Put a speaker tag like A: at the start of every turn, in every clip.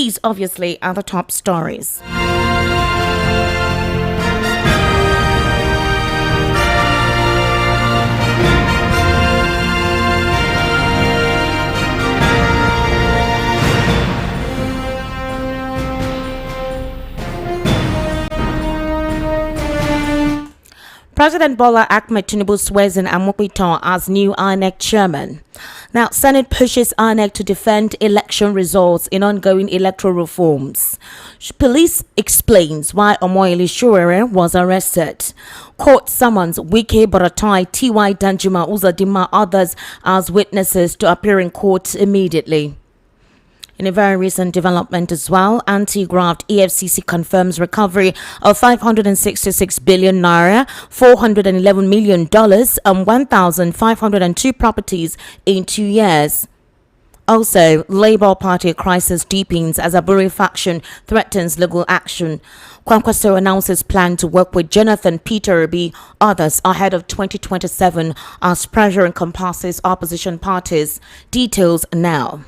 A: These obviously are the top stories. President Bola Ahmed Tinubu swears in Amokwiton as new INEC chairman. Now, Senate pushes INEC to defend election results in ongoing electoral reforms. Police explains why Omoyele Sowore was arrested. Court summons Wike, Buratai, T.Y. Danjuma, Uzodinma, others as witnesses to appear in court immediately. In a very recent development as well, anti-graft EFCC confirms recovery of 566 billion naira, $411 million, and 1,502 properties in 2 years. Also, Labour Party crisis deepens as Aburi faction threatens legal action. Kwankwaso announces plan to work with Jonathan Peter Obi, others ahead of 2027 as pressure encompasses opposition parties. Details now.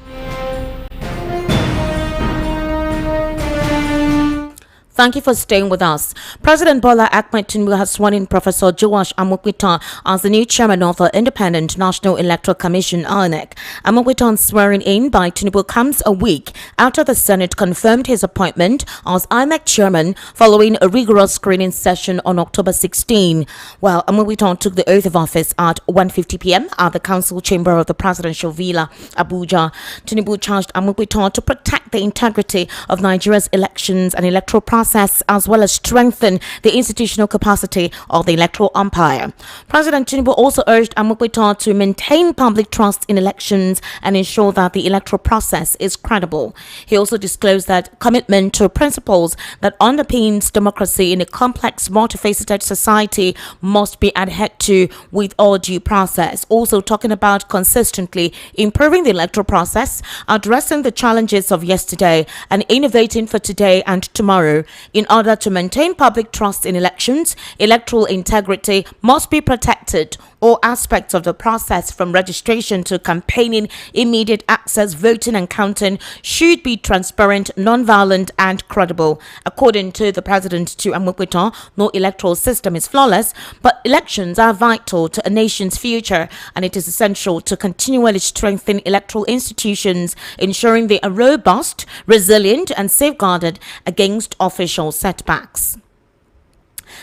A: Thank you for staying with us. President Bola Ahmed Tinubu has sworn in Professor Joash Amokwiton as the new chairman of the Independent National Electoral Commission (INEC). Amokwiton's swearing in by Tinubu comes a week after the Senate confirmed his appointment as INEC chairman following a rigorous screening session on October 16. While Amokwiton took the oath of office at 1:50 p.m. at the council chamber of the presidential villa, Abuja, Tinubu charged Amokwiton to protect the integrity of Nigeria's elections and electoral process, as well as strengthen the institutional capacity of the electoral umpire. President Tinubu also urged Amokwiton to maintain public trust in elections and ensure that the electoral process is credible. He also disclosed that commitment to principles that underpins democracy in a complex, multifaceted society must be adhered to with all due process. Also talking about consistently improving the electoral process, addressing the challenges of yesterday, and innovating for today and tomorrow. In order to maintain public trust in elections, electoral integrity must be protected. All aspects of the process, from registration to campaigning, immediate access, voting and counting, should be transparent, non-violent and credible. According to the president to Amokwiton, no electoral system is flawless, but elections are vital to a nation's future, and it is essential to continually strengthen electoral institutions, ensuring they are robust, resilient and safeguarded against official setbacks.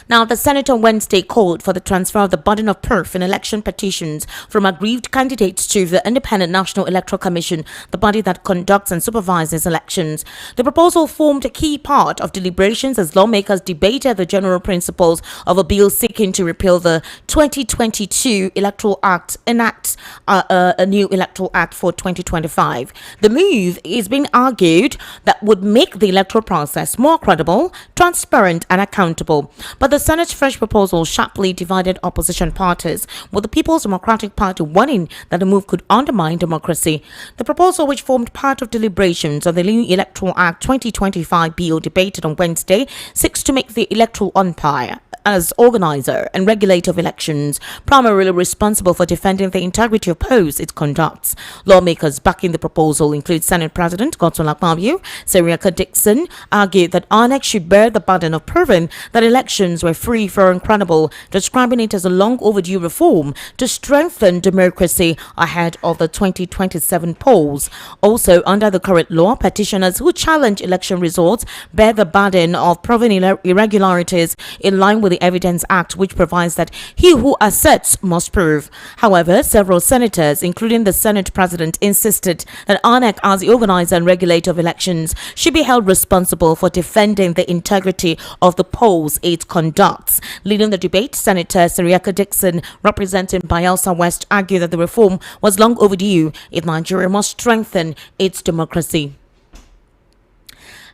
A: Now, the Senate on Wednesday called for the transfer of the burden of proof in election petitions from aggrieved candidates to the Independent National Electoral Commission, the body that conducts and supervises elections. The proposal formed a key part of deliberations as lawmakers debated the general principles of a bill seeking to repeal the 2022 Electoral Act, enact a new Electoral Act for 2025. The move is being argued that would make the electoral process more credible, transparent and accountable. But the Senate's fresh proposal sharply divided opposition parties, with the People's Democratic Party warning that the move could undermine democracy. The proposal, which formed part of deliberations of the new Electoral Act 2025 bill debated on Wednesday, seeks to make the electoral umpire, as organizer and regulator of elections, primarily responsible for defending the integrity of polls it conducts. Lawmakers backing the proposal include Senate President Godswill Akpabio. Seriaka Dixon argued that INEC should bear the burden of proving that elections were free, fair and credible, describing it as a long overdue reform to strengthen democracy ahead of the 2027 polls. Also, under the current law, petitioners who challenge election results bear the burden of proving irregularities in line with the Evidence Act, which provides that he who asserts must prove. However, several senators, including the Senate President, insisted that INEC, as the organizer and regulator of elections, should be held responsible for defending the integrity of the polls it conducts. Leading the debate, Senator Seriaka Dixon, representing Bayelsa West, argued that the reform was long overdue if Nigeria must strengthen its democracy.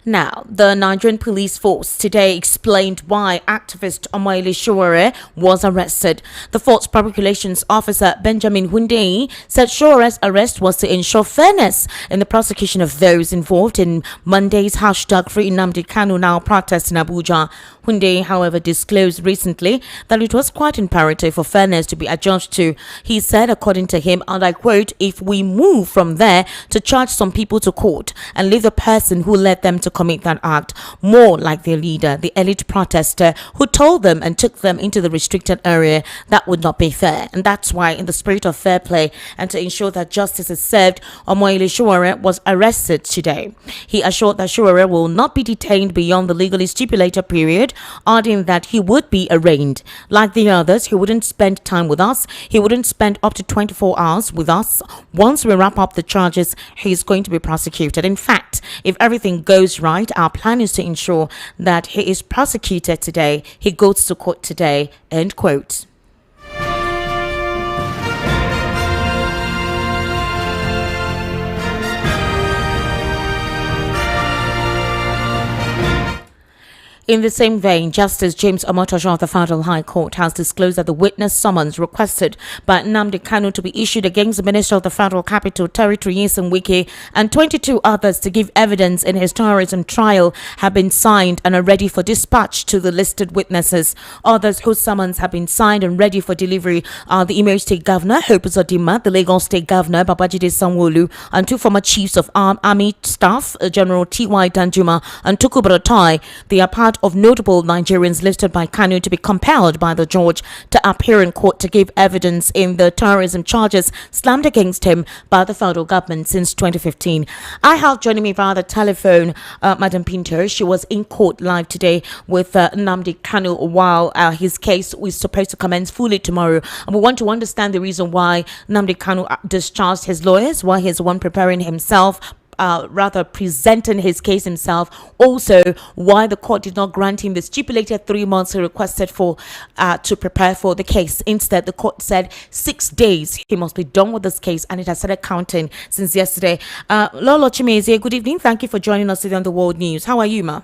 A: Now, the Nigerian police force today explained why activist Omoyele Sowore was arrested. The Force Public Relations Officer Benjamin Hundeyi said Showore's arrest was to ensure fairness in the prosecution of those involved in Monday's #Free Nnamdi Kanu Now protest in Abuja. Hundeyi, however, disclosed recently that it was quite imperative for fairness to be adjudged to. He said, according to him, and I quote, "If we move from there to charge some people to court and leave the person who led them to commit that act more like their leader, the elite protester who told them and took them into the restricted area, that would not be fair." And that's why, in the spirit of fair play and to ensure that justice is served, Omoyele Sowore was arrested today. He assured that Sowore will not be detained beyond the legally stipulated period, adding that he would be arraigned. Like the others, he wouldn't spend time with us. He wouldn't spend up to 24 hours with us. Once we wrap up the charges, he's going to be prosecuted. In fact, if everything goes right, our plan is to ensure that he is prosecuted today. He goes to court today. End quote. In the same vein, Justice James Omotosho of the Federal High Court has disclosed that the witness summons requested by Nnamdi Kanu to be issued against the Minister of the Federal Capital Territory, Wike, and 22 others to give evidence in his terrorism trial have been signed and are ready for dispatch to the listed witnesses. Others whose summons have been signed and ready for delivery are the Imo State Governor, Hope Uzodinma, the Lagos State Governor, Babajide Sanwo-olu, and two former chiefs of Army Staff, General T.Y. Danjuma and Tuku Buratai. They are part of notable Nigerians listed by Kanu to be compelled by the judge to appear in court to give evidence in the terrorism charges slammed against him by the federal government since 2015. I have joining me via the telephone Madam Pinto. She was in court live today with Nnamdi Kanu while his case was supposed to commence fully tomorrow. And we want to understand the reason why Nnamdi Kanu discharged his lawyers, why he's the one preparing himself, rather presenting his case himself. Also, why the court did not grant him the stipulated 3 months he requested for to prepare for the case. Instead, the court said 6 days he must be done with this case, and it has started counting since yesterday. Lolo Chimezie, good evening. Thank you for joining us today on the World News. How are you, ma?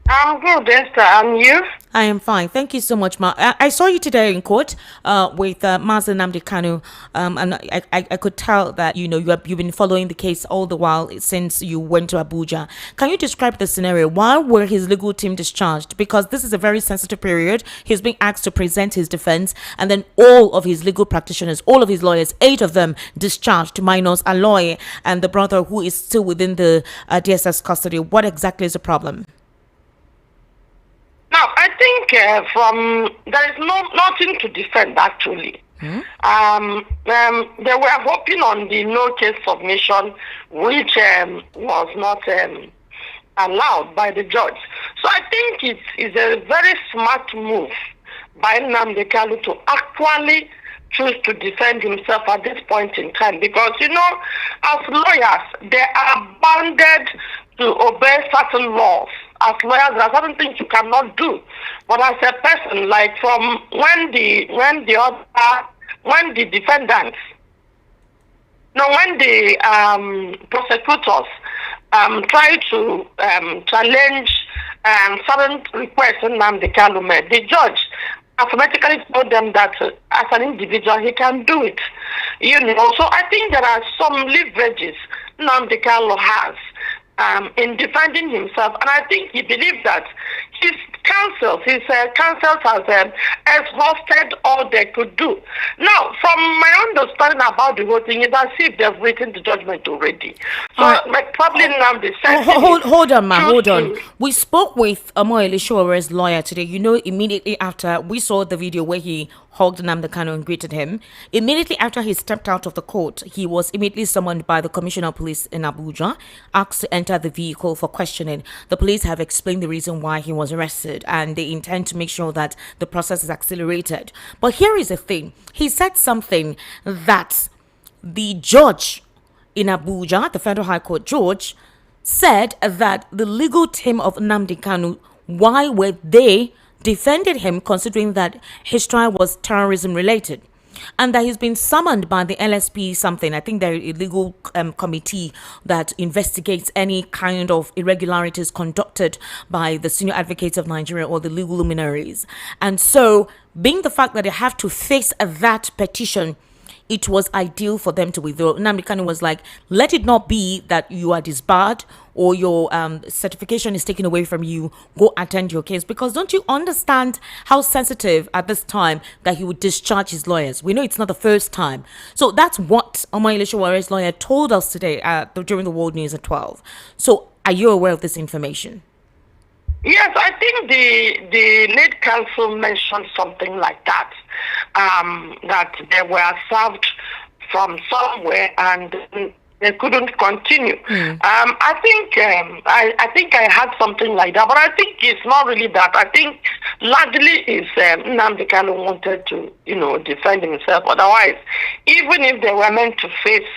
B: I'm good, Esther. And you?
A: I am fine. Thank you so much, ma. I saw you today in court with Mazi Nnamdi Kanu, and I could tell that you've been following the case all the while since you went to Abuja. Can you describe the scenario? Why were his legal team discharged? Because this is a very sensitive period. He's being asked to present his defense, and then all of his legal practitioners, all of his lawyers, 8 of them discharged, minus a lawyer and the brother who is still within the DSS custody. What exactly is the problem?
B: Now, I think there is nothing to defend, actually. They were hoping on the no case submission, which was not allowed by the judge. So I think it is a very smart move by Nnamdi Kanu to actually choose to defend himself at this point in time, because as lawyers, they are bounded to obey certain laws. As lawyers, there are certain things you cannot do. But as a person, like from when the defendants, when the prosecutors try to challenge certain requests in Nnamdi Kanu made, the judge automatically told them that as an individual he can do it. So I think there are some leverages Nnamdi Kanu has in defending himself, and I think he believes that his counsels has exhausted all they could do. Now, from my understanding about the whole thing, it's as if they've written the judgment already. So, probably now the
A: hold on, ma, hold on. We spoke with Omoyele Showore's lawyer today. Immediately after we saw the video where he hugged Nnamdi Kanu and greeted him. Immediately after he stepped out of the court, he was immediately summoned by the Commissioner of Police in Abuja, asked to enter the vehicle for questioning. The police have explained the reason why he was arrested, and they intend to make sure that the process is accelerated. But here is the thing. He said something that the judge in Abuja, the Federal High Court judge, said that the legal team of Nnamdi Kanu, why were they defended him, considering that his trial was terrorism related? And that he's been summoned by the LSP something. I think they're a legal committee that investigates any kind of irregularities conducted by the senior advocates of Nigeria or the legal luminaries. And so, being the fact that they have to face that petition, it was ideal for them to withdraw. Nnamdi Kanu was like, let it not be that you are disbarred or your certification is taken away from you. Go attend your case. Because don't you understand how sensitive at this time that he would discharge his lawyers? We know it's not the first time. So that's what Omoyele Showore's lawyer told us today during the World News at 12. So are you aware of this information?
B: Yes, I think the late counsel mentioned something like that, that they were served from somewhere and they couldn't continue. I think I had something like that, but I think it's not really that. I think largely is Nnamdi Kanu wanted to, defend himself. Otherwise, even if they were meant to face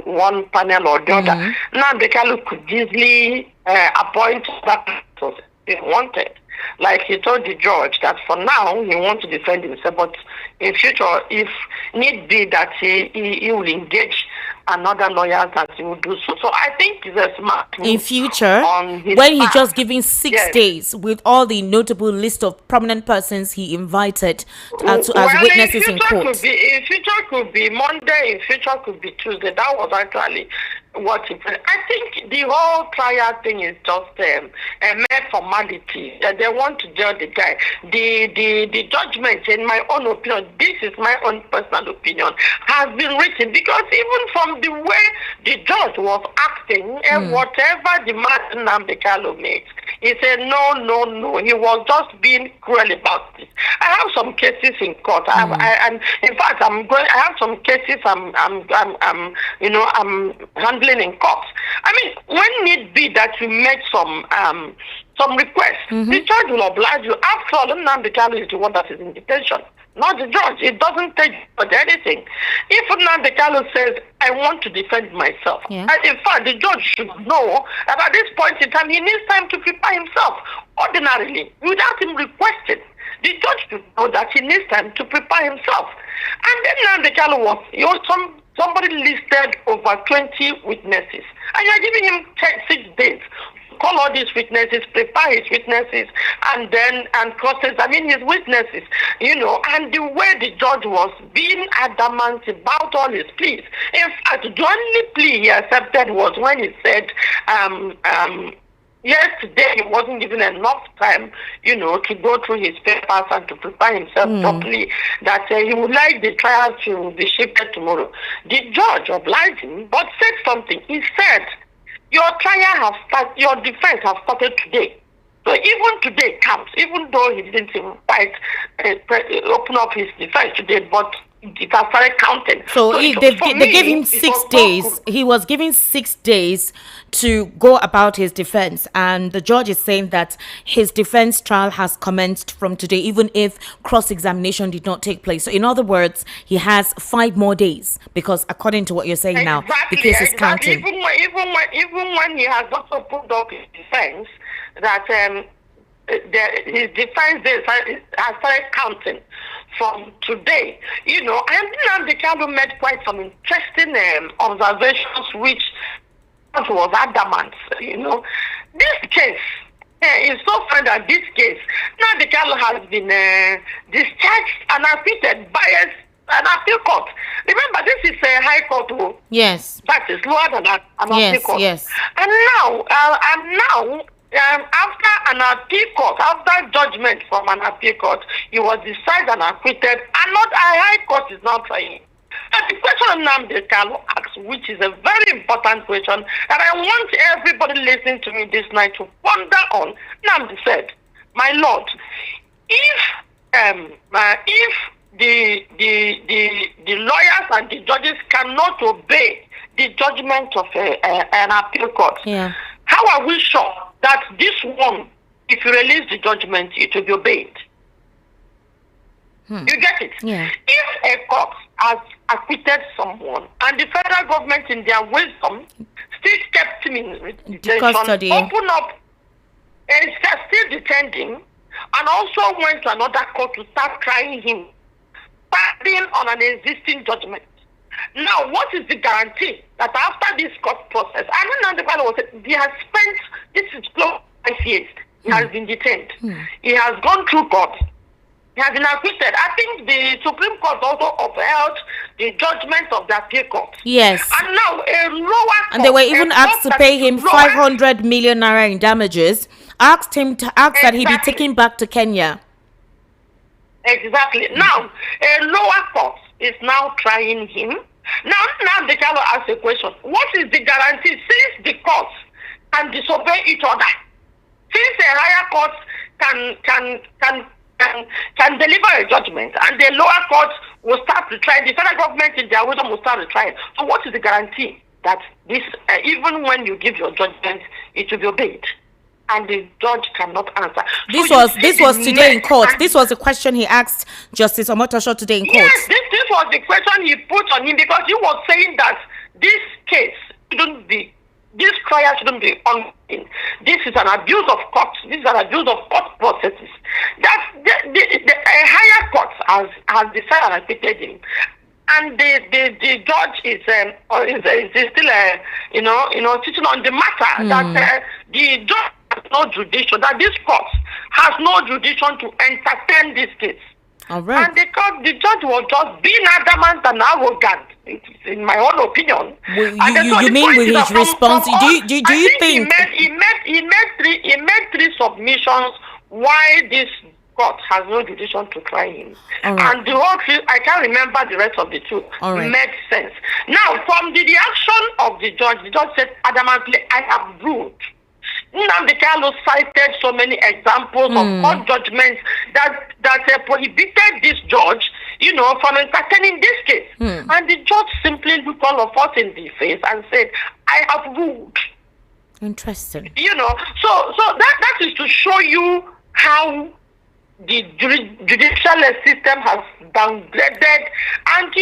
B: one panel or the other, Nnamdi Kanu could easily appoint that person he wanted. Like he told the judge that for now he wants to defend himself, but in future, if need be, that he will engage another lawyer that he will do so. So I think it's a smart move.
A: In future, when he's just giving 6 days with all the notable list of prominent persons he invited as witnesses in court.
B: In future could be Monday, in future could be Tuesday. That was actually what he said. I think the whole trial thing is just a mere formality. They want to judge the guy. The judgment, in my own opinion, this is my own personal opinion, has been written because even from the way the judge was acting, whatever the man Nnamdi Kanu made, he said no. He was just being cruel about it. I have some cases in court. I have some cases I'm handling in court. I mean, when need be that you make some requests, the judge will oblige you. After all, Nnamdi Kanu is the one that is in detention, not the judge. It doesn't take anything. If Nnamdi Kanu says, I want to defend myself, in fact, the judge should know that at this point in time, he needs time to prepare himself. Ordinarily, without him requesting, the judge should know that he needs time to prepare himself. And then Nnamdi Kanu was, somebody listed over 20 witnesses, and you're giving him 6 days. Call all these witnesses, prepare his witnesses, and cross-examine his witnesses, and the way the judge was being adamant about all his pleas. In fact, the only plea he accepted was when he said, yesterday he wasn't given enough time, to go through his papers and to prepare himself properly, that he would like the trial to be shifted tomorrow. The judge obliged him, but said something. He said, your defense has started today. So even today counts, even though he didn't even quite open up his defense today, but it has started counting.
A: So they gave him 6 days. He was given 6 days to go about his defense, and the judge is saying that his defense trial has commenced from today, even if cross-examination did not take place. So in other words, he has 5 more days, because according to what you're saying now, the case is counting.
B: Even when he has also put up his defense, that his defense days has started counting from today. And Nnamdi Kanu made quite some interesting observations, which was adamant. This case is so funny that this case, Nnamdi Kanu has been discharged and acquitted by an appeal court. Remember, this is a high court.
A: Yes.
B: That is lower than an appeal court.
A: Yes.
B: And now, after an appeal court, after judgment from an appeal court, he was decided and acquitted, and not a high court is not trying. And the question Nnamdi Kanu asks, which is a very important question that I want everybody listening to me this night to ponder on. Nnamdi said, my Lord, if the lawyers and the judges cannot obey the judgment of an appeal court, how are we sure that this one, if you release the judgment, it will be obeyed? You get it?
A: Yeah.
B: If a court has acquitted someone and the federal government, in their wisdom, still kept him in detention, open up, and still detaining, and also went to another court to start trying him, standing on an existing judgment. Now, what is the guarantee that after this court process, I don't know, Nnamdi Kanu was he has spent, this is close to 5 years, he has been detained. He has gone through court. He has been acquitted. I think the Supreme Court also upheld the judgment of the appeal court.
A: Yes.
B: And now a lower court,
A: and they were even asked to pay him 500 million naira in damages. Asked him to ask that he be taken back to Kenya.
B: Exactly. Now, a lower court is now trying him. Now they can ask a question. What is the guarantee since the courts can disobey each other? Since a higher court can deliver a judgment and the lower court will start to try, the federal government in their wisdom will start to try it. So what is the guarantee that this, even when you give your judgment, it will be obeyed? And the judge cannot answer.
A: This was today in court. This was the question he asked Justice Omotosho today in court.
B: Yes, this was the question he put on him because he was saying that this case shouldn't be, this trial shouldn't be ongoing. This is an abuse of court. This is an abuse of court processes. That the higher court has decided and acquitted him. And the judge is still sitting on the matter that the judge has no jurisdiction, that this court has no jurisdiction to entertain this case.
A: All right.
B: And the judge was just being adamant and arrogant, in my own opinion.
A: You mean with his response? Do you think
B: he made three submissions why this court has no jurisdiction to try him?
A: Right.
B: And the whole thing, I can't remember the rest of the two.
A: Right.
B: Made sense. Now, from the reaction of the judge said adamantly, I have ruled. Nnamdi Kanu cited so many examples of court judgments that prohibited this judge, from entertaining this case. And the judge simply looked all of us in the face and said, I have ruled.
A: Interesting.
B: So that is to show you how the judicial system has downgraded. And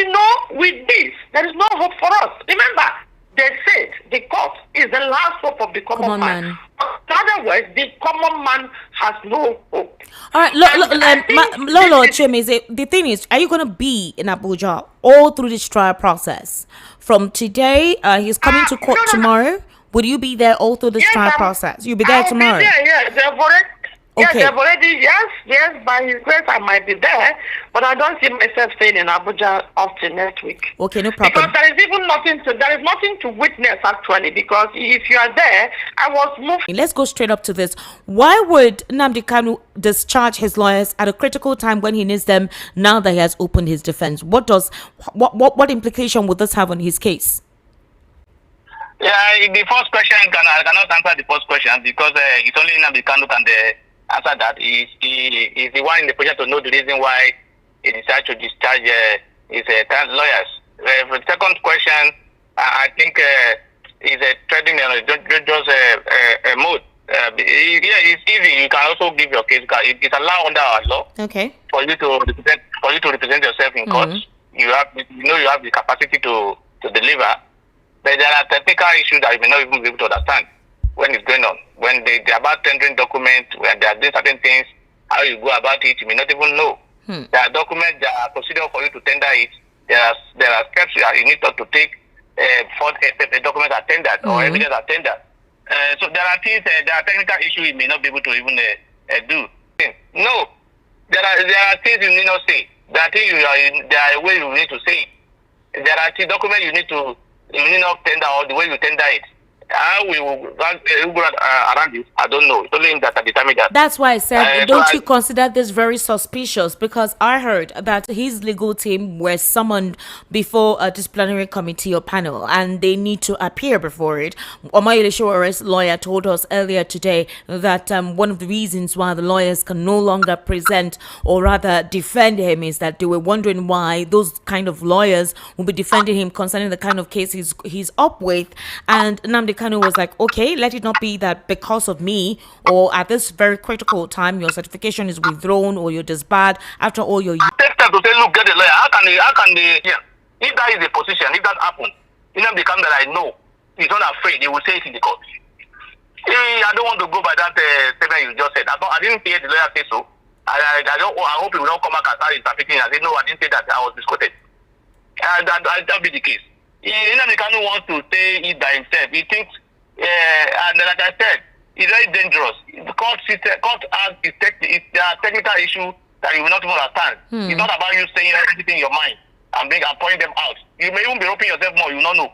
B: with this, there is no hope for us. Remember, they said the court is the last hope of the common man. In other words, the common man has no hope.
A: All right, Lolo Cheme, the thing is, are you going to be in Abuja all through this trial process? From today, he's coming to court tomorrow. Would you be there all through this trial process? You'll be there tomorrow.
B: Be there, yes. They've already, yes, by his grace, I might be there, but I don't see myself staying in Abuja up to next week.
A: Okay, no problem.
B: Because there is nothing to witness, actually, because if you are there, I was moved.
A: Let's go straight up to this. Why would Nnamdi Kanu discharge his lawyers at a critical time when he needs them now that he has opened his defense? What implication would this have on his case?
C: Yeah, the first question, I cannot answer the first question because it's only Nnamdi Kanu can answer that. He is the one in the position to know the reason why he decided to discharge his lawyers. For the second question, I think is treading a mode. It's easy. You can also give your case. It's allowed under our law.
A: Okay.
C: For you to represent yourself in court. You have the capacity to deliver. But there are technical issues that you may not even be able to understand when it's going on. When they're about tendering documents, when they are doing certain things, how you go about it, you may not even know. There are documents, there are procedures for you to tender it. There are steps you need to take before a document are tendered or evidence are tendered. So there are things, there are technical issues you may not be able to even do. No, there are things you need not say. There are things there are ways you need to say. There are documents you need not tender or the way you tender it. How we will go around it, I don't know. It's only him that can determine that.
A: That's why I said, don't you consider this very suspicious? Because I heard that his legal team were summoned before a disciplinary committee or panel, and they need to appear before it. Omayele Showore's lawyer told us earlier today that one of the reasons why the lawyers can no longer present or rather defend him is that they were wondering why those kind of lawyers will be defending him concerning the kind of case he's up with. And Nnamdi Kanu was like, okay, let it not be that because of me or at this very critical time your certification is withdrawn or you're disbarred. After all, you're
C: take time to say, look, get a lawyer. How can they if that is the position, if that happens, Nnamdi Kanu that I know, he's not afraid, he will say it in the court. I don't want to go by that statement you just said. I didn't hear the lawyer say so. I hope he will not come back and start interpreting and say, no, I didn't say that. I was misquoted. That'll be the case. Nnamdi Kanu wants to say it by himself. He thinks, and like I said, it's very dangerous. The court has there are technical issues that you will not even understand. It's not about you saying everything in your mind and pointing them out. You may even be opening yourself more. You will not know.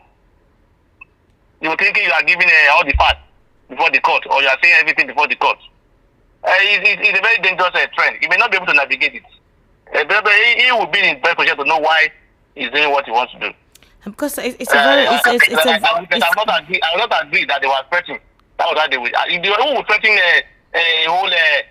C: You are thinking you are giving all the facts before the court, or you are saying everything before the court. It's a very dangerous trend. He may not be able to navigate it. He will be in best position to know why he's doing what he wants to do.
A: Because it's a very, I
C: will not agree that they were threatening. That was how they would. If they were threatening a whole SAN.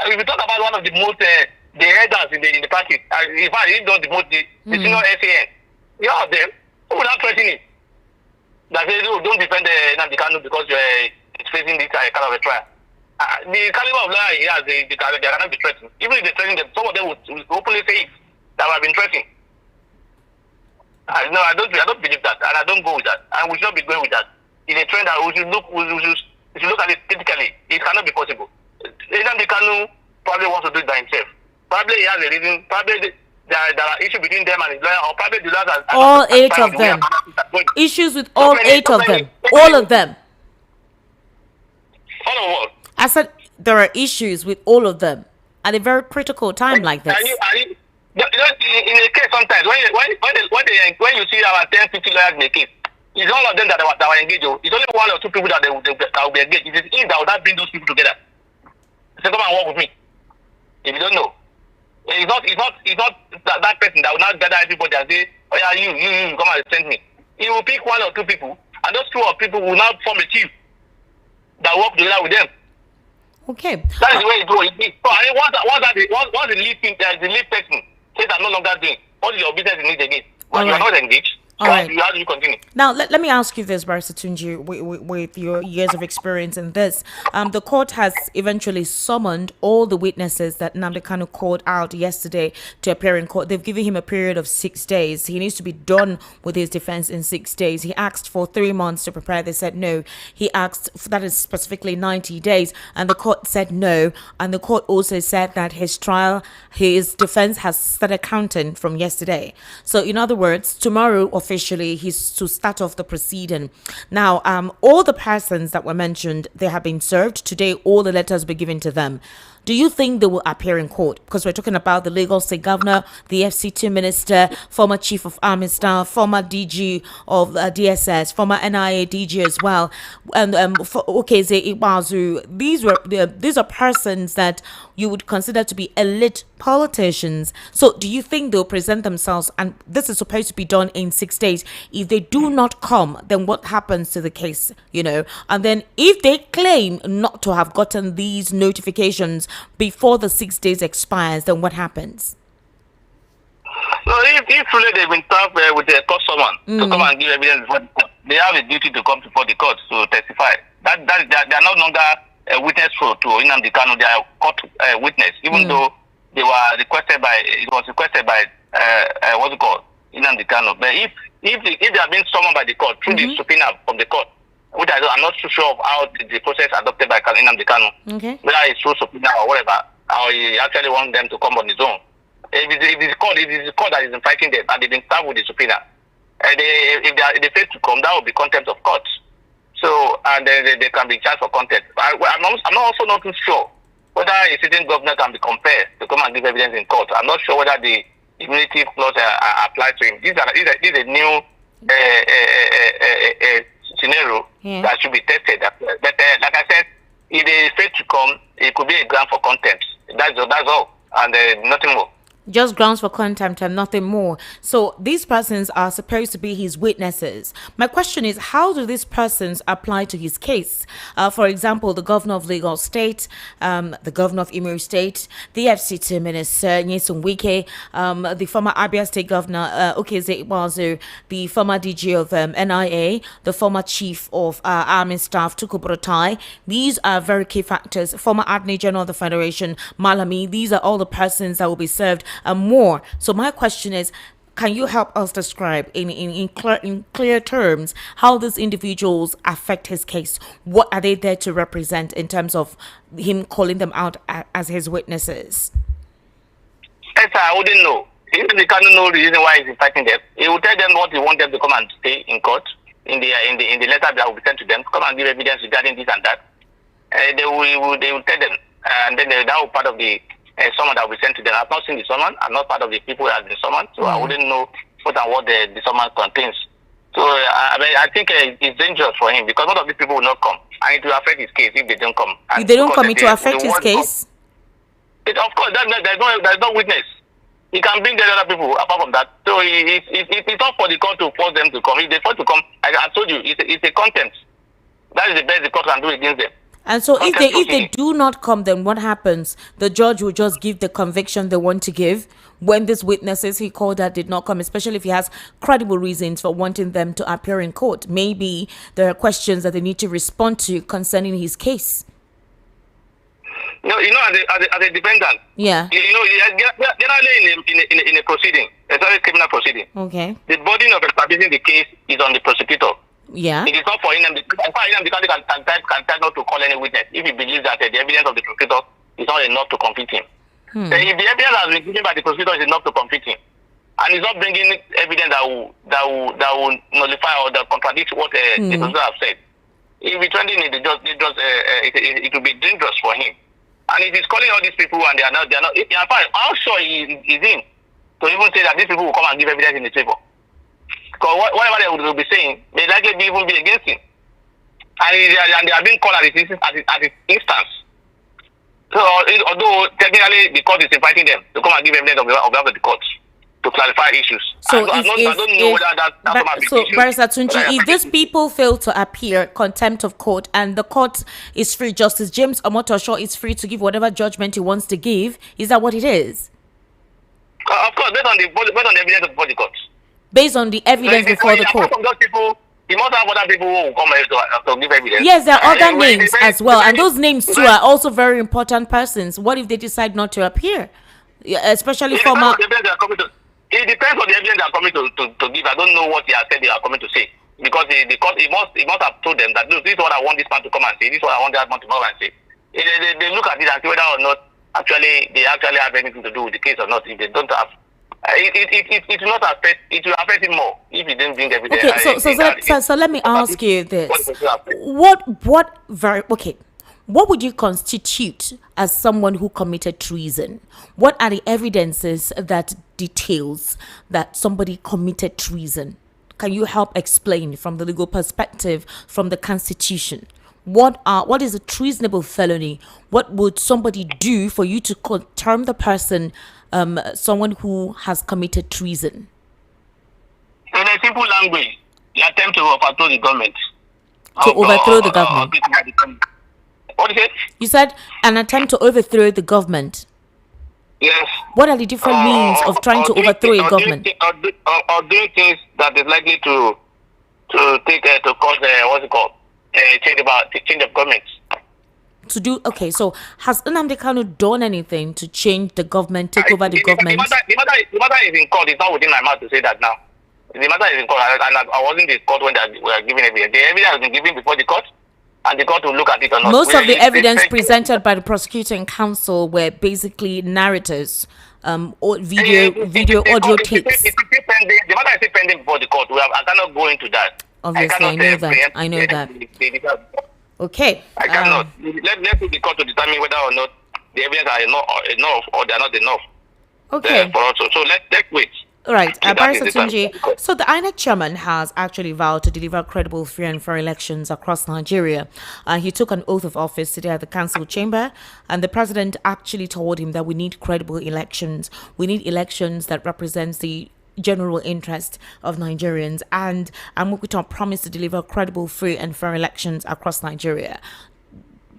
C: If you talk about one of the most the headers in the party, in fact, he does the most the senior SAN. You have them who will not threaten him. That says, oh, don't defend Nnamdi Kanu because it's facing this kind of a trial. The caliber of lawyer he has, they cannot be threatened. Even if they threaten them, some of them will openly say it, that have been threatened. No, I don't believe that, and I don't go with that, and we should not be going with that. It's a trend that we should look at it critically. It cannot be possible. Nnamdi Kanu probably wants to do it by himself. Probably he has a reason. Probably there are issues between them and his lawyer, or probably the lawyers.
A: All 8 of them. Issues with all 8 of them. All of them.
C: All of what?
A: I said there are issues with all of them at a very critical time like this.
C: In a case, sometimes when you see our 10, 50 lawyers in a case, it's all of them that are engaged. It's only 1 or 2 people that will be engaged. It is him that will not bring those people together. Say, come and work with me. If you don't know, it's not that person that will not gather everybody and say, oh yeah, you come and send me. He will pick 1 or 2 people, and those 2 or people will now form a team that work together with them.
A: Okay.
C: That is the way it goes. So I mean, once the lead person says I'm no longer doing, what is your business in it again? When you are not engaged, how do you continue?
A: Now, let me ask you this, Barrister Tunji, with your years of experience in this. The court has eventually summoned all the witnesses that Nnamdi Kanu called out yesterday to appear in court. They've given him a period of 6 days. He needs to be done with his defense in 6 days. He asked for 3 months to prepare. They said no. He asked, that is specifically 90 days, and the court said no. And the court also said that his defense has started counting from yesterday. So, in other words, tomorrow, officially, he's to start off the proceeding. Now, all the persons that were mentioned, they have been served today. All the letters be given to them. Do you think they will appear in court? Because we're talking about the Lagos State Governor, the FCT Minister, former Chief of Army Staff, former DG of DSS, former NIA DG as well, and Okeze Iwazu. These are persons that you would consider to be elite politicians. So do you think they'll present themselves? And this is supposed to be done in 6 days. If they do not come, then what happens to the case? And then if they claim not to have gotten these notifications before the 6 days expires, then what happens?
C: So if really they've been tasked with a court summon to come and give evidence before the court, they have a duty to come before the court to testify. They are no longer a witness to Nnamdi Kanu. They are court witness, even though it was requested by what's it called, Nnamdi Kanu. But if they have been summoned by the court through the subpoena from the court, which I'm not too sure of how the process adopted by Nnamdi Kanu, whether it's through subpoena or whatever, or he actually wants them to come on his own. If it's the court that is inviting them and they've been served with the subpoena, if they fail to come, that will be contempt of court. So, and then they can be charged for contempt. I'm also not too sure whether a sitting governor can be compelled to come and give evidence in court. I'm not sure whether the immunity clause applies to him. This is a new scenario that should be tested. But like I said, if they fail to come, it could be a ground for contempt. That's all, and nothing more.
A: Just grounds for contempt and nothing more. So these persons are supposed to be his witnesses. My question is, how do these persons apply to his case? For example, the governor of Lagos State, the governor of Imo State, the FCT Minister, Wike, the former Abia State Governor, Okeze Iwazu, the former DG of NIA, the former Chief of Army Staff, Buratai. These are very key factors. Former Attorney General of the Federation, Malami. These are all the persons that will be served and more. So my question is, can you help us describe in clear terms how these individuals affect his case? What are they there to represent in terms of him calling them out as his witnesses?
C: Yes, I wouldn't know. If they can't know the reason why he's fighting them, he will tell them what he wants them to come and say in court, in the letter that will be sent to them, come and give evidence regarding this and that. They will tell them, and then that will part of the summon that will be sent to them. I've not seen the summon. I'm not part of the people that have been summoned, so I wouldn't know what the summon contains. So I think it's dangerous for him because a lot of these people will not come, and it will affect his case if they don't come. And
A: if they don't come, it will affect his case.
C: Of course, there's no witness. He can bring the other people apart from that. So it's not for the court to force them to come. If they force to come, I told you, it's a contempt. That is the best the court can do against them.
A: And so if they do not come, then what happens? The judge will just give the conviction they want to give when these witnesses he called out did not come, especially if he has credible reasons for wanting them to appear in court. Maybe there are questions that they need to respond to concerning his case.
C: No, as a defendant.
A: Yeah.
C: Generally in a proceeding, especially criminal proceeding.
A: Okay.
C: The burden of establishing the case is on the prosecutor.
A: Yeah.
C: It is not for Nnamdi can tell not to call any witness if he believes that the evidence of the prosecutor is not enough to convict him. If the evidence has been given by the prosecutor is enough to convict him, and he's not bringing evidence that will nullify or that contradict what the prosecutor have said, if he's trending it, it will be dangerous for him. And if he's calling all these people and they are not, in fact, how sure he is in to even say that these people will come and give evidence in his favor? Because whatever they will be saying, they likely even be against him. And they are being called at his instance. So, although technically the court is inviting them to come and give evidence on behalf of the court to clarify issues.
A: So,
C: I don't know whether that's
A: so Barrister Tunji, if these people fail to appear, contempt of court, and the court is free, Justice James Omotosho is free to give whatever judgment he wants to give, is that what it is?
C: Of course, based on the evidence before the court.
A: Based on the evidence before the court.
C: From those people, he must have other people who will come to give evidence.
A: Yes, there are other names as well, and those names too are also very important persons. What if they decide not to appear? Especially former...
C: It depends on the evidence they are coming to give. I don't know what they are said they are coming to say. Because the court, he must have told them that, look, this is what I want this man to come and say. This is what I want that man to come and say. They look at it and see whether or not they actually have anything to do with the case or not. If they don't have, it will not affect. It will affect him more if he didn't bring evidence.
A: Okay, so let me ask you this: what would you constitute as someone who committed treason? What are the evidences that details that somebody committed treason? Can you help explain from the legal perspective, from the Constitution? What is a treasonable felony? What would somebody do for you to term the person someone who has committed treason?
C: In a simple language, the attempt to overthrow the government.
A: Overthrow the government.
C: What did you say?
A: You said an attempt to overthrow the government.
C: Yes.
A: What are the different means of trying to overthrow a government?
C: Or doing things that is likely to cause what's it called? Change of government.
A: So has Nnamdi Kanu done anything to change the government, take over the government?
C: The matter is in court. It's not within my mouth to say that now. The matter is in court, and I wasn't in the court when they were giving evidence. The evidence has been given before the court, and the court will look at it or not.
A: Most of the evidence presented by the prosecuting counsel were basically narratives, video, audio tapes.
C: The matter is still pending before the court. I cannot go into that.
A: Obviously, I know that. Okay.
C: I cannot. Let's the court to determine whether or not the evidence are enough or they are not enough.
A: Okay.
C: For us. So let's wait.
A: All right, Barrister Tunji. So the INEC chairman has actually vowed to deliver credible, free and fair elections across Nigeria. He took an oath of office today at the council chamber, and the president actually told him that we need credible elections. We need elections that represents the general interest of Nigerians, and Amokutan promised to deliver credible, free and fair elections across Nigeria.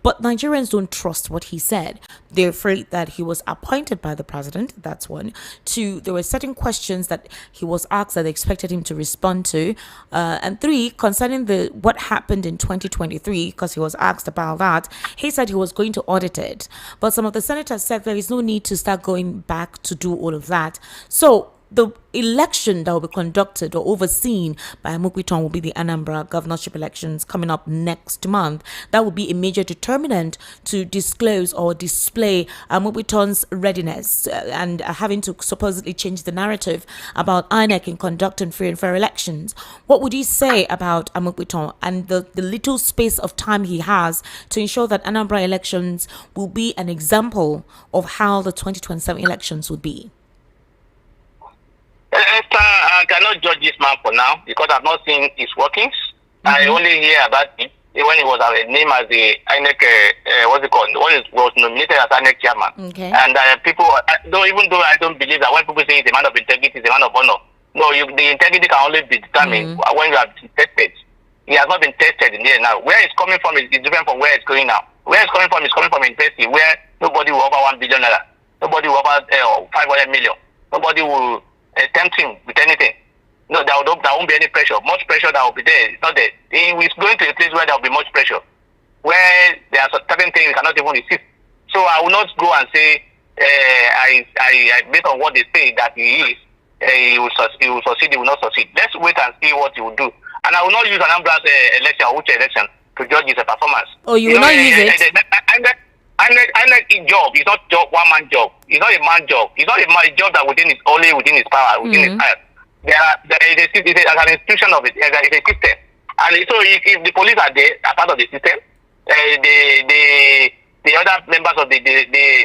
A: But Nigerians don't trust what he said. They're afraid that he was appointed by the president. That's one. Two, there were certain questions that he was asked that they expected him to respond to. And three, concerning what happened in 2023, because he was asked about that, he said he was going to audit it. But some of the senators said there is no need to start going back to do all of that. So the election that will be conducted or overseen by Amokwiton will be the Anambra governorship elections coming up next month. That will be a major determinant to disclose or display Amokwiton's readiness and having to supposedly change the narrative about INEC in conducting free and fair elections. What would you say about Amokwiton and the little space of time he has to ensure that Anambra elections will be an example of how the 2027 elections would be?
C: Esther, I cannot judge this man for now because I've not seen his workings. I only hear about it when he was named as the INEC, what's it called? When he was nominated as INEC chairman.
A: Okay.
C: And people, even though I don't believe that when people say he's a man of integrity, he's a man of honor, no, the integrity can only be determined when you have been tested. He has not been tested in here now. Where it's coming from is different from where it's going now. Where it's coming from is coming from university, where nobody will offer 1 billion naira. Nobody will offer 500 million. Nobody will tempt him with anything. No, there won't be any pressure. Much pressure that will be there. It's not there. He's going to a place where there will be much pressure, where there are certain things he cannot even resist. So I will not go and say, I based on what they say that he is, he will succeed, he will not succeed. Let's wait and see what he will do. And I will not use Anambra's election or which election to judge his performance.
A: Oh, you will not use it?
C: INEC job is not one-man job. It's not a man job. It's not a man job that only within his power, within his power. There is an institution of it. There is a system. And so if the police are there, are part of the system, the other members of the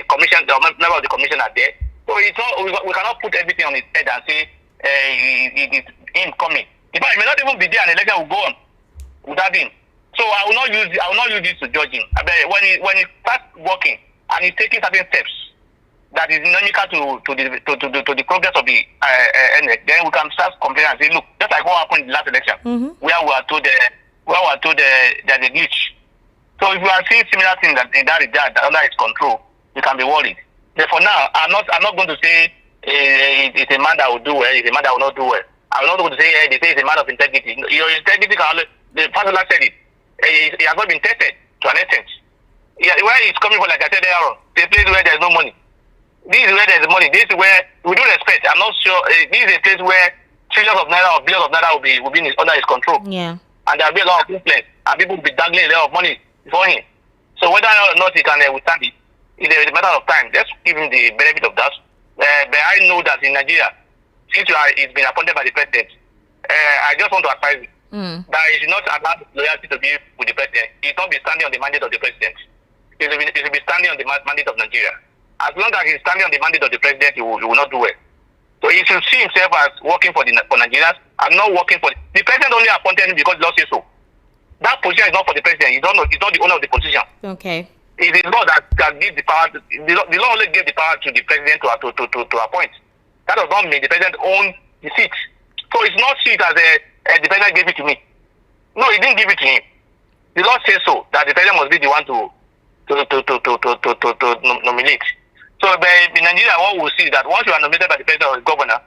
C: commission, the member of the commission are there. So it's not, we cannot put everything on his head and say it is him coming. In fact, it may not even be there, and the election will go on without him. So I will not use this to judge him. When he starts working and he's taking certain steps that is inimical to the progress of the NEC, then we can start comparing and say, look, just like what happened in the last election, where we are told there's a glitch. So if we are seeing similar things in that regard that under his control, we can be worried. But for now, I'm not going to say it's a man that will do well, it's a man that will not do well. I'm not going to say they say it's a man of integrity. Your integrity can only, the pastor said it. It has not been tested to an extent. Where it's coming from, like I said earlier, the place where there's no money. This is where there's money. This is where we do respect. I'm not sure. This is a place where trillions of naira or billions of naira will be under his control.
A: Yeah.
C: And there will be a lot of influence, and people will be dangling a lot of money for him. So whether or not he can withstand it, it's a matter of time. Let's give him the benefit of that. But I know that in Nigeria, since he's been appointed by the president, I just want to advise him that he should not allow loyalty to be with the president. He should not be standing on the mandate of the president. He should be standing on the mandate of Nigeria. As long as he's standing on the mandate of the president, he will not do well. So he should see himself as working for Nigerians and not working for the president. Only appointed him because the law says so. That position is not for the president. He's not the owner of the position.
A: Okay.
C: It is law that gives the power. The law only gives the power to the president to appoint. That does not mean the president owns the seat. So it's not seat as the president gave it to me. No, he didn't give it to him. The law says so that the president must be the one to nominate. So in Nigeria, what we'll see is that once you are nominated by the president or the governor,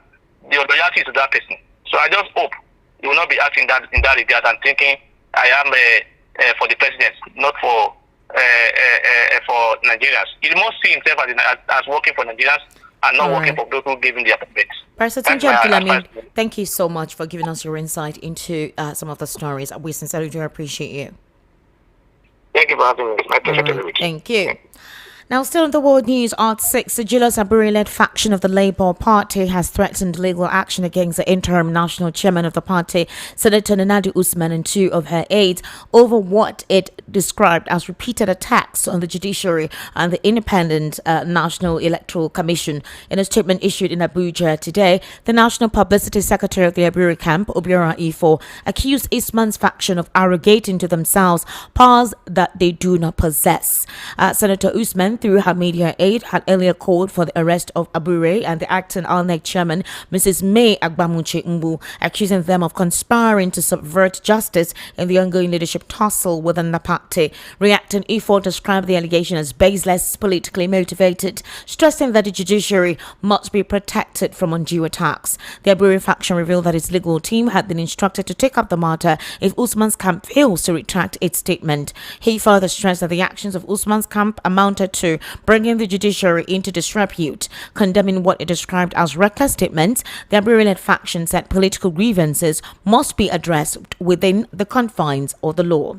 C: your loyalty is to that person. So I just hope you will not be acting in that regard and thinking I am for the president, not for Nigerians. He must see himself as working for Nigerians and not working for those who gave him the appointment.
A: Pastor Tunji Abdulhamid, thank you so much for giving us your insight into some of the stories. We sincerely do appreciate you.
C: Thank you for having me. My pleasure.
A: Thank you. Now, still in the world news, at 6, the Julius Aburi-led faction of the Labour Party has threatened legal action against the interim national chairman of the party, Senator Nnamdi Usman, and 2 of her aides over what it described as repeated attacks on the judiciary and the Independent National Electoral Commission. In a statement issued in Abuja today, the National Publicity Secretary of the Aburi camp, Obiora Ifo, accused Usman's faction of arrogating to themselves powers that they do not possess. Senator Usman, through her media aide, had earlier called for the arrest of Abure and the acting INEC chairman, Mrs. May Agbamuche Mbu, accusing them of conspiring to subvert justice in the ongoing leadership tussle within the party. Reacting, Ifo described the allegation as baseless, politically motivated, stressing that the judiciary must be protected from undue attacks. The Abure faction revealed that its legal team had been instructed to take up the matter if Usman's camp fails to retract its statement. He further stressed that the actions of Usman's camp amounted to Kwankwaso bringing the judiciary into disrepute, condemning what it described as reckless statements. The Abure-led faction said political grievances must be addressed within the confines of the law.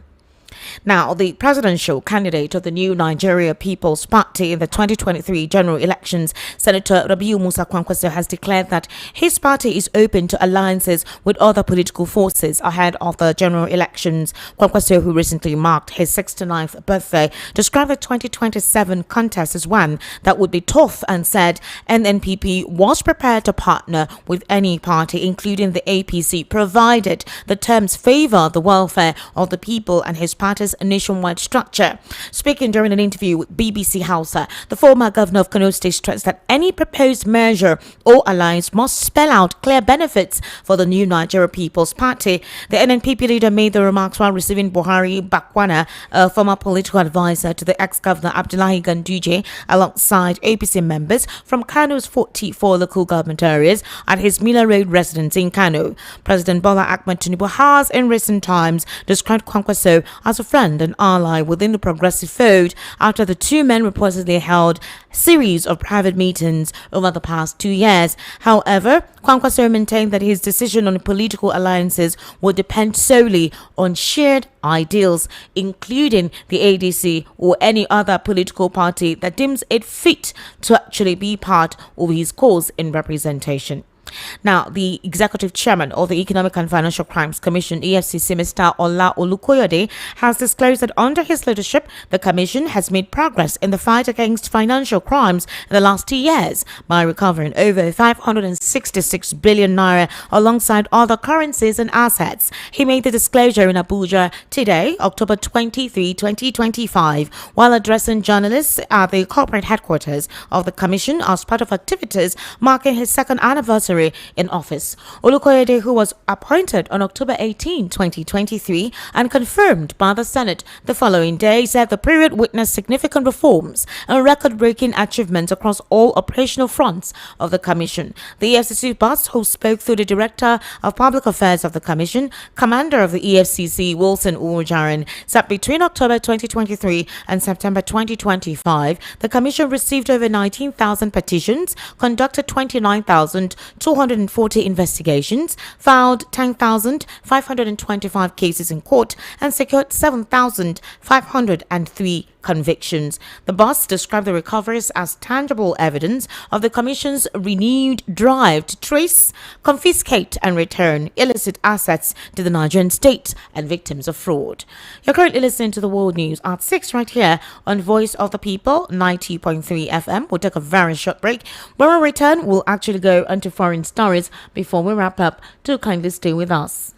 A: Now, the presidential candidate of the New Nigeria People's Party in the 2023 general elections, Senator Rabiu Musa Kwankwaso, has declared that his party is open to alliances with other political forces ahead of the general elections. Kwankwaso, who recently marked his 69th birthday, described the 2027 contest as one that would be tough and said NNPP was prepared to partner with any party, including the APC, provided the terms favor the welfare of the people and his party's nationwide structure. Speaking during an interview with BBC Hausa, the former governor of Kano State stressed that any proposed merger or alliance must spell out clear benefits for the New Nigeria People's Party. The NNPP leader made the remarks while receiving Buhari Bakwana, a former political advisor to the ex-governor Abdullahi Ganduje, alongside APC members from Kano's 44 local government areas at his Miller Road residence in Kano. President Bola Ahmed Tinubu has in recent times described Kwankwaso as a friend and ally within the progressive fold after the two men reportedly held a series of private meetings over the past 2 years. However, Kwankwaso maintained that his decision on political alliances would depend solely on shared ideals, including the ADC or any other political party that deems it fit to actually be part of his cause in representation. Now, the executive chairman of the Economic and Financial Crimes Commission, EFCC, Mr. Olukoyede, has disclosed that under his leadership, the commission has made progress in the fight against financial crimes in the last 2 years by recovering over 566 billion naira alongside other currencies and assets. He made the disclosure in Abuja today, October 23, 2025, while addressing journalists at the corporate headquarters of the commission as part of activities marking his second anniversary in office. Olukoyede, who was appointed on October 18, 2023 and confirmed by the Senate the following day, said the period witnessed significant reforms and record-breaking achievements across all operational fronts of the Commission. The EFCC boss, who spoke through the Director of Public Affairs of the Commission, Commander of the EFCC, Wilson Ujaran, said between October 2023 and September 2025, the Commission received over 19,000 petitions, conducted 29,240 investigations, filed 10,525 cases in court, and secured 7,503 convictions. The boss described the recoveries as tangible evidence of the Commission's renewed drive to trace, confiscate, and return illicit assets to the Nigerian state and victims of fraud. You're currently listening to the World News at 6 right here on Voice of the People, 90.3 FM. We'll take a very short break. When we return, we'll actually go into foreign stories before we wrap up. Do kindly stay with us.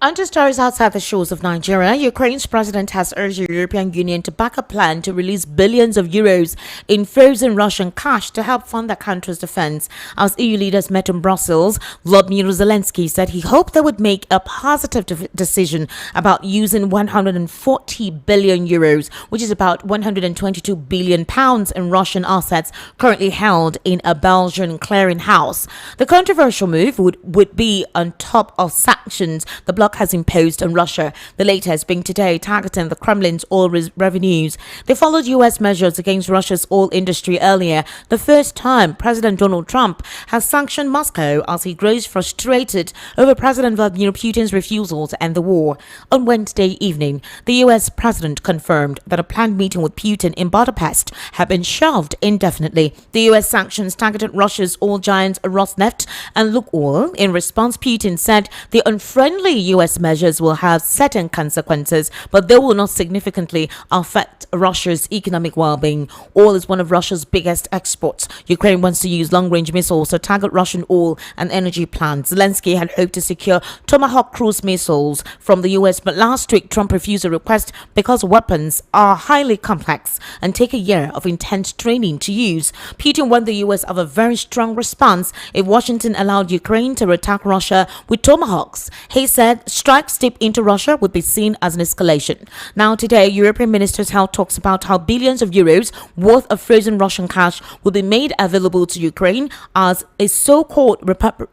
A: Under stories outside the shores of Nigeria, Ukraine's president has urged the European Union to back a plan to release billions of euros in frozen Russian cash to help fund the country's defense. As EU leaders met in Brussels, Volodymyr Zelensky said he hoped they would make a positive decision about using 140 billion euros, which is about 122 billion pounds in Russian assets currently held in a Belgian clearinghouse. The controversial move would be on top of sanctions the bloc has imposed on Russia, the latest being today targeting the Kremlin's oil revenues. They followed U.S. measures against Russia's oil industry earlier, the first time President Donald Trump has sanctioned Moscow as he grows frustrated over President Vladimir Putin's refusal to end the war. On Wednesday evening, the U.S. president confirmed that a planned meeting with Putin in Budapest had been shelved indefinitely. The U.S. sanctions targeted Russia's oil giants Rosneft and Lukoil. In response, Putin said the unfriendly U.S. measures will have certain consequences, but they will not significantly affect Russia's economic well-being. Oil is one of Russia's biggest exports. Ukraine wants to use long-range missiles to target Russian oil and energy plants. Zelensky had hoped to secure Tomahawk cruise missiles from the U.S., but last week Trump refused a request because weapons are highly complex and take a year of intense training to use. Putin warned the U.S. of a very strong response if Washington allowed Ukraine to attack Russia with Tomahawks. He said strikes deep into Russia would be seen as an escalation. Now, today, European ministers held talks about how billions of euros worth of frozen Russian cash will be made available to Ukraine as a so-called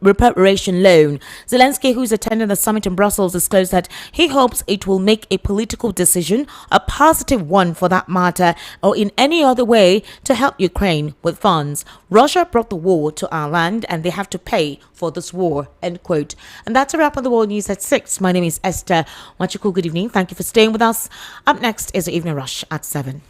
A: reparation loan. Zelensky, who's attending the summit in Brussels, disclosed that he hopes it will make a political decision, a positive one for that matter, or in any other way to help Ukraine with funds. Russia brought the war to our land and they have to pay for this war, end quote. And that's a wrap on the world news at 6. My name is Esther Wachuku. Good evening. Thank you for staying with us. Up next is the Evening Rush at 7.